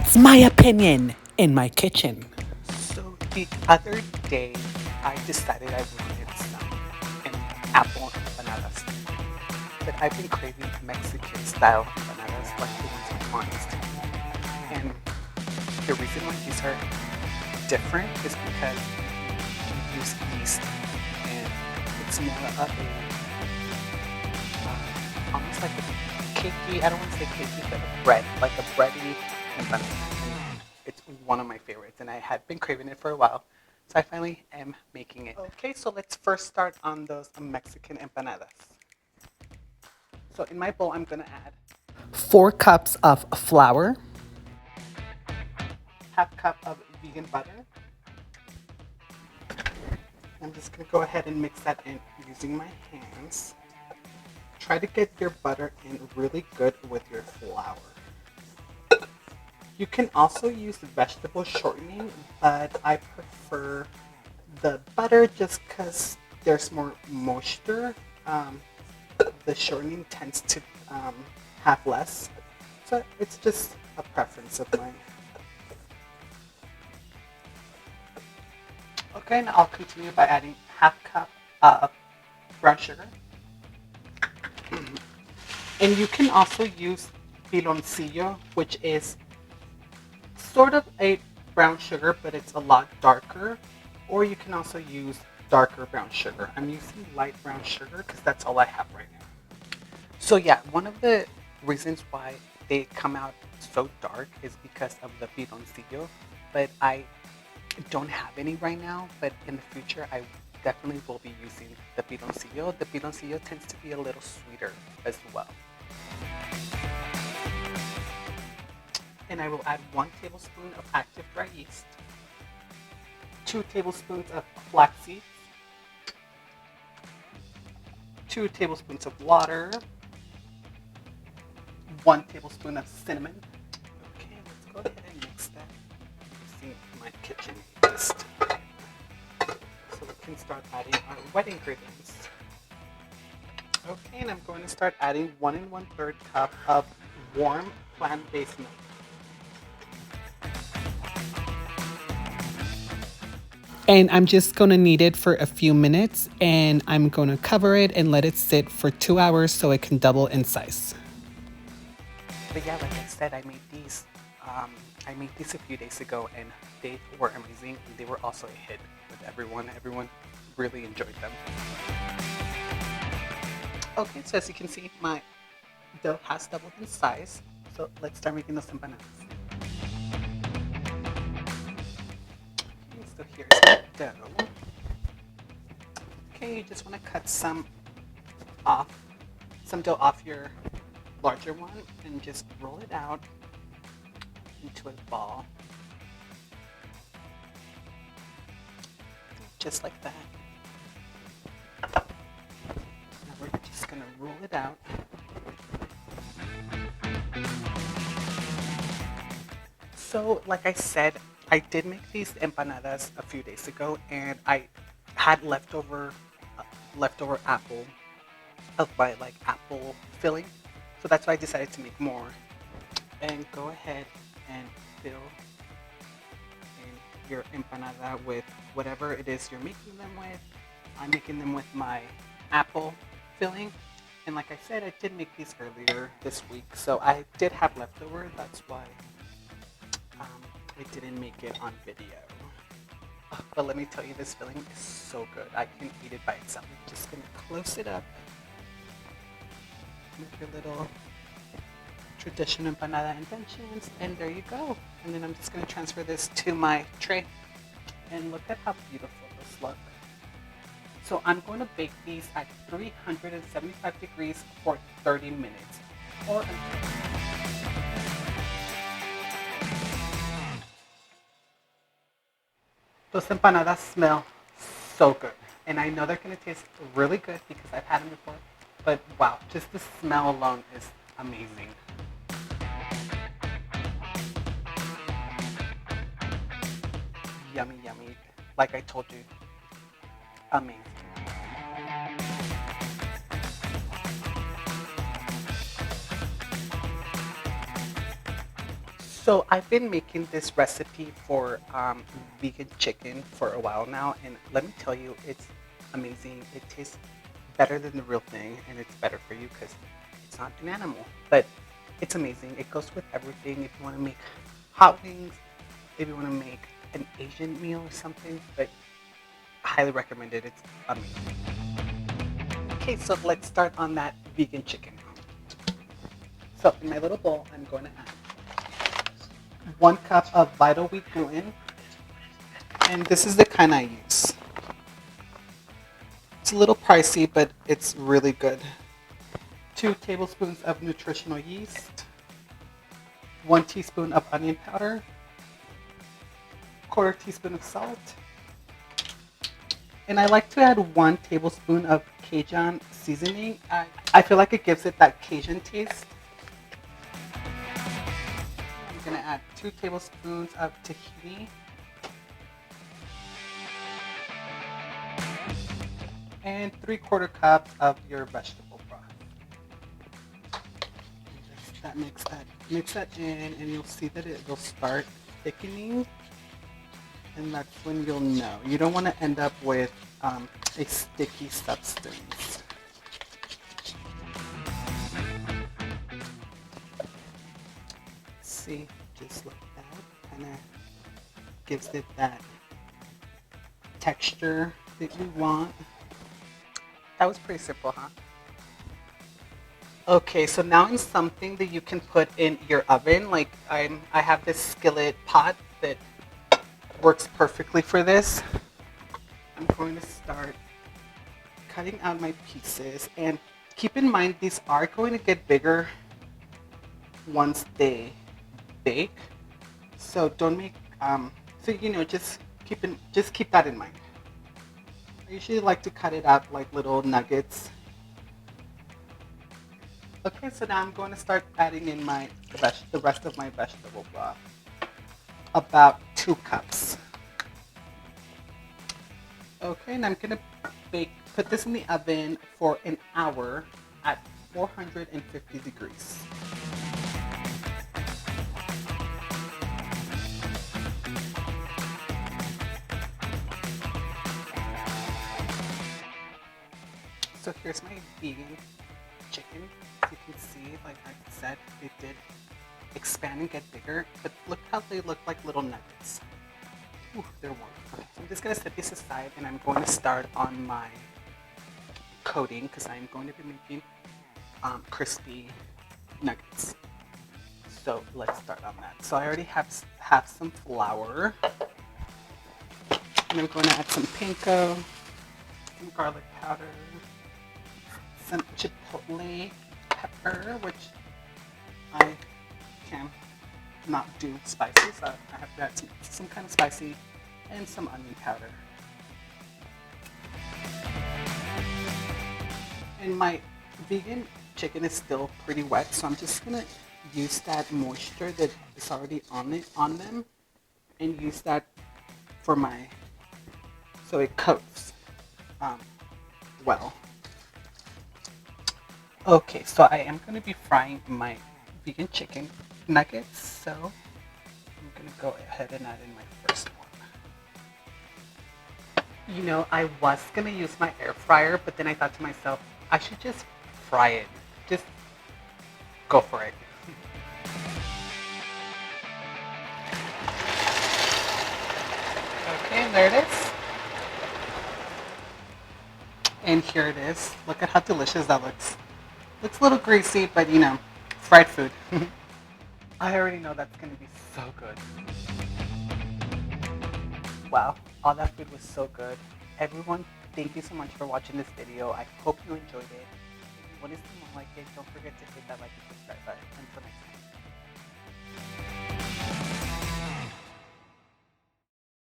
That's my opinion in my kitchen. So the other day, I decided I wanted some apple empanadas, but I've been craving Mexican style empanadas like the ones with Juanes. And the reason why these are different is because you use yeast, and it's more of a almost like a cakey. I don't want to say cakey, but a bread, like a bready empanada. And it's one of my favorites, and I had been craving it for a while. So I finally am making it. Okay, so let's first start on those Mexican empanadas. So in my bowl, I'm gonna add 4 cups of flour, half cup of vegan butter. I'm just gonna go ahead and mix that in using my hands. Try to get your butter in really good with your flour. You can also use vegetable shortening, but I prefer the butter just because there's more moisture. The shortening tends to have less, so it's just a preference of mine. Okay, now I'll continue by adding half cup of brown sugar. And you can also use piloncillo, which is sort of a brown sugar, but it's a lot darker. Or you can also use darker brown sugar. I'm using light brown sugar because that's all I have right now. So yeah, one of the reasons why they come out so dark is because of the piloncillo, but I don't have any right now, but in the future I definitely will be using the piloncillo. The piloncillo tends to be a little sweeter as well. And I will add 1 tablespoon of active dry yeast, 2 tablespoons of flax seeds, 2 tablespoons of water, 1 tablespoon of cinnamon. Okay, let's go ahead and mix that using my kitchen yeast. So we can start adding our wet ingredients. Okay, and I'm going to start adding 1 1/3 cup of warm plant-based milk. and I'm just going to knead it for a few minutes, and I'm going to cover it and let it sit for 2 hours so it can double in size. But yeah, like I said, I made these a few days ago, and they were amazing. They were also a hit with everyone. Everyone really enjoyed them. Okay, so as you can see, my dough has doubled in size. So let's start making those empanadas. Okay, so here's my dough. Okay, you just want to cut some dough off your larger one and just roll it out into a ball. Just like that. Now we're just gonna roll it out. So, like I said, I did make these empanadas a few days ago, and I had leftover apple of my apple filling. So that's why I decided to make more. And go ahead and fill in your empanada with whatever it is you're making them with. I'm making them with my apple filling. And like I said, I did make these earlier this week, so I did have leftover. That's why I didn't make it on video. But let me tell you, this filling is so good. I can eat it by itself. I'm just gonna close it up. Make your little traditional empanada inventions, and there you go. And then I'm just gonna transfer this to my tray. And look at how beautiful this looks. So I'm going to bake these at 375 degrees for 30 minutes. Or those empanadas smell so good. And I know they're going to taste really good because I've had them before. But wow, just the smell alone is amazing. Yummy, yummy. Like I told you, amazing. So I've been making this recipe for vegan chicken for a while now, and let me tell you, it's amazing. It tastes better than the real thing, and it's better for you because it's not an animal. But it's amazing. It goes with everything. If you want to make hot wings, if you want to make an Asian meal or something, but I highly recommend it. It's amazing. Okay, so let's start on that vegan chicken. So in my little bowl, I'm going to add 1 cup of Vital Wheat gluten, and this is the kind I use. It's a little pricey, but it's really good. 2 tablespoons of nutritional yeast, 1 teaspoon of onion powder, 1/4 teaspoon of salt, and I like to add 1 tablespoon of Cajun seasoning. I feel like it gives it that Cajun taste. I'm gonna add 2 tablespoons of tahini, and 3/4 cups of your vegetable broth. Mix that in, and you'll see that it will start thickening, and that's when you'll know. You don't want to end up with a sticky substance. See, just like that, kind of gives it that texture that you want. That was pretty simple, huh? Okay, so now in something that you can put in your oven, like I have this skillet pot that works perfectly for this. I'm going to start cutting out my pieces, and keep in mind these are going to get bigger once they bake. So don't make just keep that in mind. I usually like to cut it out like little nuggets. Okay, so now I'm going to start adding in the rest of my vegetable broth. About 2 cups. Okay, and I'm gonna put this in the oven for an hour at 450 degrees. So here's my vegan chicken. As you can see, like I said, it did expand and get bigger, but look how they look like little nuggets. Ooh, they're warm. Okay, so I'm just gonna set this aside, and I'm going to start on my coating because I'm going to be making crispy nuggets. So let's start on that. So I already have some flour, and I'm going to add some panko, some garlic powder, some chipotle pepper, which I can not do spicy, so I have to add some kind of spicy, and some onion powder. And my vegan chicken is still pretty wet, so I'm just gonna use that moisture that is already on them, and use that so it coats well. Okay, so I am going to be frying my vegan chicken nuggets, so I'm going to go ahead and add in my first one. You know, I was going to use my air fryer, but then I thought to myself, I should just fry it. Just go for it. Okay, and there it is. And here it is. Look at how delicious that looks. Looks a little greasy, but you know, fried food. I already know that's going to be so good. Wow, all that food was so good. Everyone, thank you so much for watching this video. I hope you enjoyed it. If you want to see more like it, don't forget to hit that like and subscribe button. Until next time.